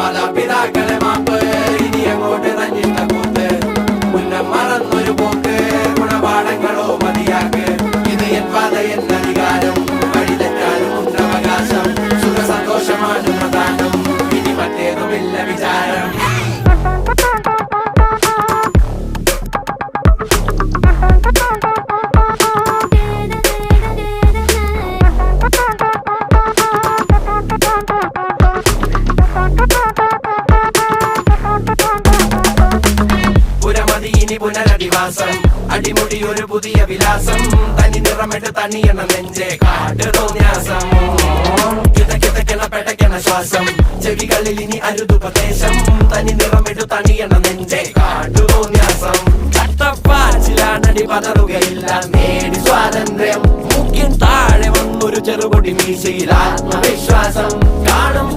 മാതാപിതാക്കളെ മാപ്പ് ഇനി അങ്ങോട്ട് തന്നിട്ട കൂത്ത് മുന്നം മറന്നൊരു പോക്ക് ഗുണപാഠങ്ങളോ മതിയാക്ക് ഇത് എൻ പാത എന്നധികാരം വഴി തെറ്റാനും ഉണ്ടവകാശം സുഖ സന്തോഷമാണ് പ്രധാനം ഇനി മറ്റേതുമില്ല വിചാരം ഇനി പുനരധിവാസം അടിമുടി ഒരു പുതിയ വിലാസം തനി നിറമിട്ട് തണിയണ നെഞ്ചെ കാട്ട് തോന്യാസം കിതക്കിതക്കണ പെടക്കണ ശ്വാസം ചെവികളിൽ ഇനി അരുതുപദേശം തനി നിറമിട്ട് തണിയണ നെഞ്ചെ കാട്ടു തോന്യാസം ചട്ടപ്പാച്ചിലാണടി പതറുകയില്ല നേടി സ്വാതന്ത്ര്യം മുഖ്യൻ താഴെ വന്നൊരു ചെറുപൊടി മീശയിൽ ആത്മവിശ്വാസം കാണും